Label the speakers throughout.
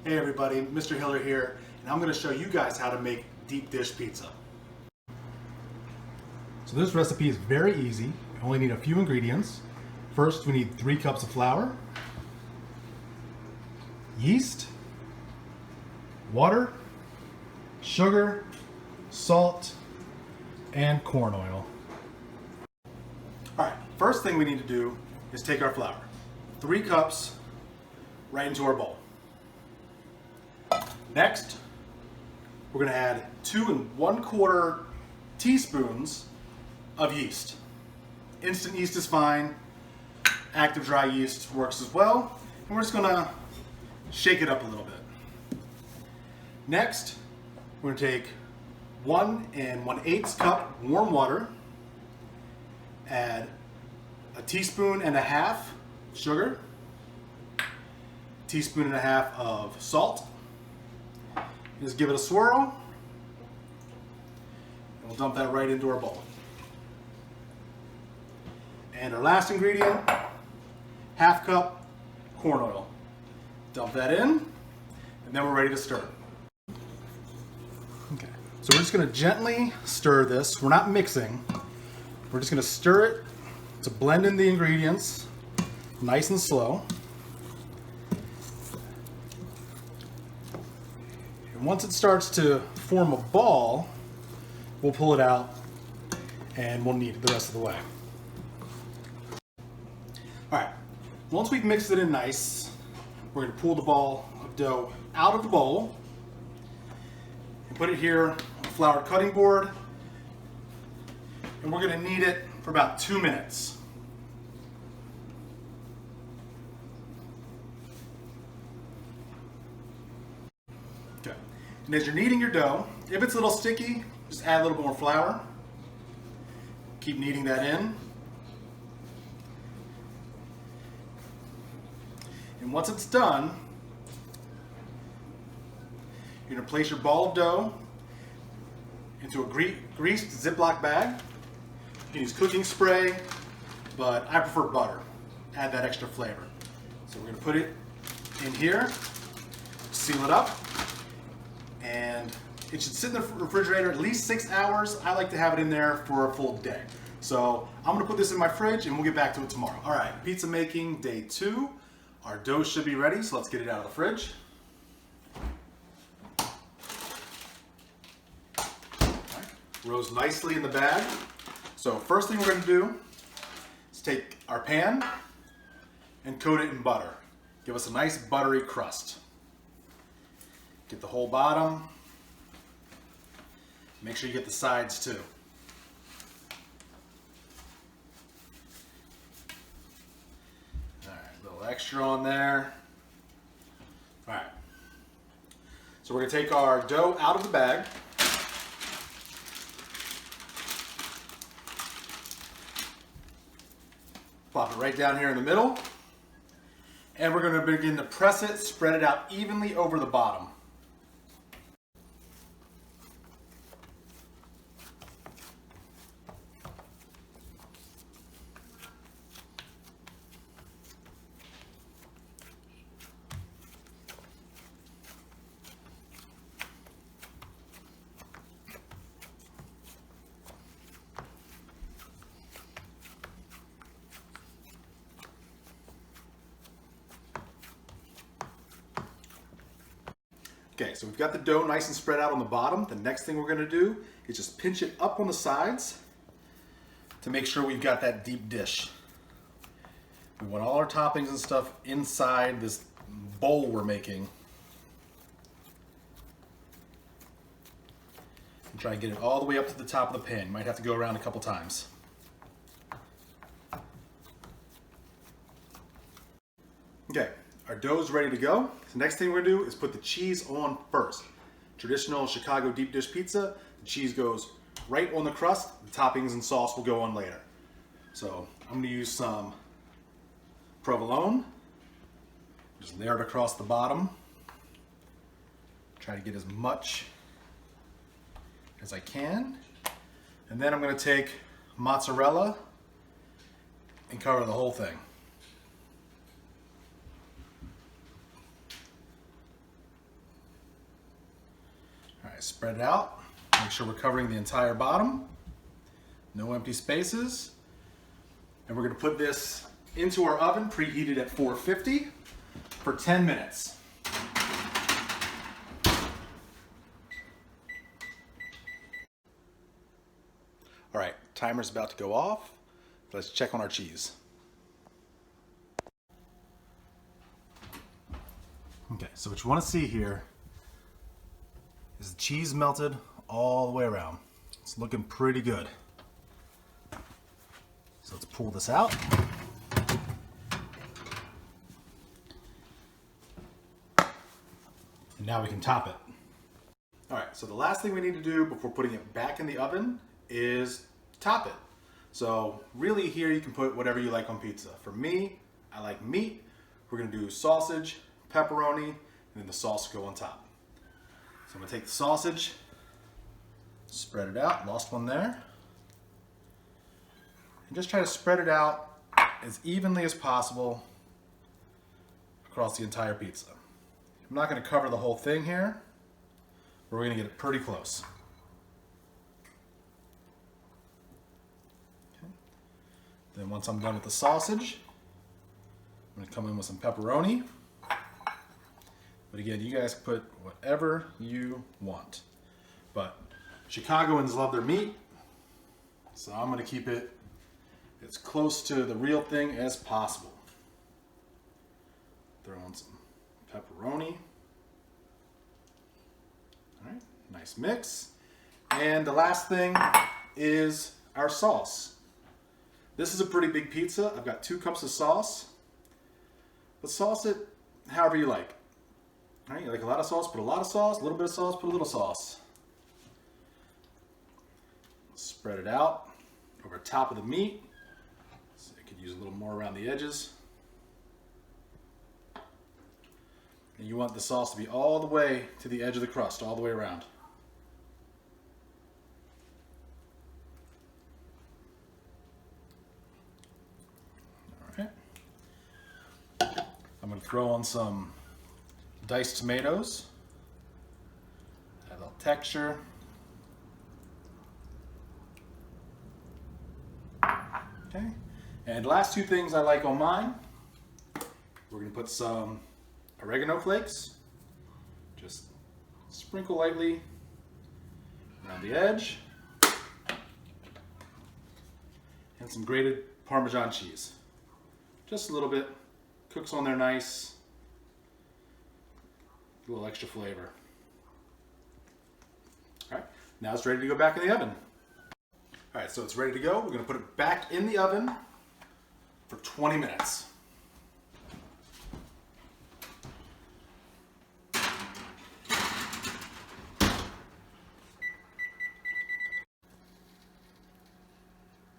Speaker 1: Hey everybody, Mr. Hiller here, and I'm going to show you guys how to make deep dish pizza. So this recipe is very easy. You only need a few ingredients. First, we need 3 cups of flour, yeast, water, sugar, salt, and corn oil. Alright, first thing we need to do is take our flour. 3 cups right into our bowl. Next, we're going to add 2 1/4 teaspoons of yeast. Instant yeast is fine. Active dry yeast works as well. And we're just going to shake it up a little bit. Next, we're going to take 1 1/8 cup warm water, add 1.5 teaspoons sugar, 1.5 teaspoons of salt. Just give it a swirl, and we'll dump that right into our bowl. And our last ingredient, 1/2 cup corn oil. Dump that in, and then we're ready to stir. Okay, so we're just going to gently stir this. We're not mixing. We're just going to stir it to blend in the ingredients, nice and slow. And once it starts to form a ball, we'll pull it out and we'll knead it the rest of the way. Alright, once we've mixed it in nice, we're going to pull the ball of dough out of the bowl and put it here on a flour cutting board, and we're going to knead it for about 2 minutes. Okay. And as you're kneading your dough, if it's a little sticky, just add a little more flour. Keep kneading that in. And once it's done, you're going to place your ball of dough into a greased Ziploc bag. You can use cooking spray, but I prefer butter. Add that extra flavor. So we're going to put it in here, seal it up, and it should sit in the refrigerator at least 6 hours. I like to have it in there for a full day. So I'm going to put this in my fridge and we'll get back to it tomorrow. All right, pizza making day 2. Our dough should be ready, so let's get it out of the fridge. Right. Rose nicely in the bag. So first thing we're going to do is take our pan and coat it in butter. Give us a nice buttery crust. Get the whole bottom. Make sure you get the sides too. Alright, a little extra on there. Alright. So we're going to take our dough out of the bag. Plop it right down here in the middle. And we're going to begin to press it, spread it out evenly over the bottom. Okay, so we've got the dough nice and spread out on the bottom. The next thing we're going to do is just pinch it up on the sides to make sure we've got that deep dish. We want all our toppings and stuff inside this bowl we're making. And try and get it all the way up to the top of the pan. You might have to go around a couple times. Okay. Our dough is ready to go. The next thing we're going to do is put the cheese on first. Traditional Chicago deep dish pizza, the cheese goes right on the crust. The toppings and sauce will go on later. So I'm going to use some provolone. Just layer it across the bottom. Try to get as much as I can. And then I'm going to take mozzarella and cover the whole thing. Spread it out. Make sure we're covering the entire bottom. No empty spaces. And we're going to put this into our oven, preheated at 450 for 10 minutes. All right, timer's about to go off. Let's check on our cheese. Okay, so what you want to see here is the cheese melted all the way around. It's looking pretty good. So let's pull this out. And now we can top it. All right, so the last thing we need to do before putting it back in the oven is top it. So really here you can put whatever you like on pizza. For me, I like meat. We're gonna do sausage, pepperoni, and then the sauce will go on top. So I'm gonna take the sausage, spread it out, lost one there. And just try to spread it out as evenly as possible across the entire pizza. I'm not gonna cover the whole thing here, but we're gonna get it pretty close. Okay. Then once I'm done with the sausage, I'm gonna come in with some pepperoni. But again, you guys put whatever you want. But Chicagoans love their meat, so I'm gonna keep it as close to the real thing as possible. Throw in some pepperoni. All right, nice mix. And the last thing is our sauce. This is a pretty big pizza. I've got 2 cups of sauce. But sauce it however you like. All right, you like a lot of sauce, put a lot of sauce. A little bit of sauce, put a little sauce. Spread it out over top of the meat. So you could use a little more around the edges. And you want the sauce to be all the way to the edge of the crust, all the way around. All right. I'm going to throw on some diced tomatoes. Add a little texture. Okay. And last 2 things I like on mine. We're going to put some oregano flakes. Just sprinkle lightly around the edge. And some grated Parmesan cheese. Just a little bit. Cooks on there nice. A little extra flavor. All right, now it's ready to go back in the oven. All right, so it's ready to go. We're gonna put it back in the oven for 20 minutes.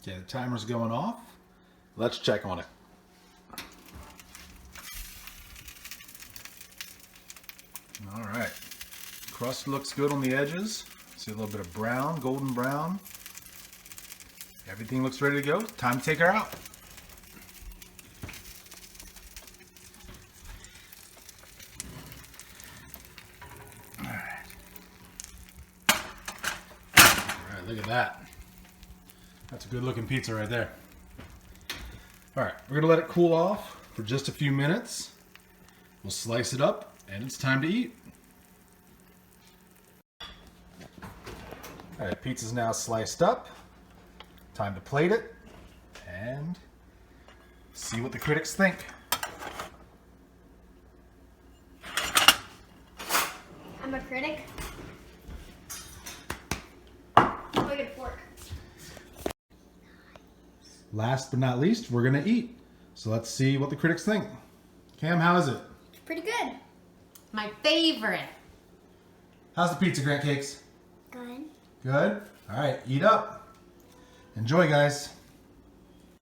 Speaker 1: Okay, the timer's going off. Let's check on it. All right, crust looks good on the edges. See a little bit of brown, golden brown. Everything looks ready to go. Time to take her out. All right. All right, look at that. That's a good looking pizza right there. All right, we're gonna let it cool off for just a few minutes. We'll slice it up and it's time to eat. All right, pizza's now sliced up. Time to plate it and see what the critics think.
Speaker 2: I'm a critic. Look at a fork.
Speaker 1: Last but not least, we're gonna eat. So let's see what the critics think. Cam, how is it?
Speaker 2: Pretty good.
Speaker 3: My favorite.
Speaker 1: How's the pizza, Grant Cakes?
Speaker 2: Good.
Speaker 1: Good? All right, eat up. Enjoy, guys.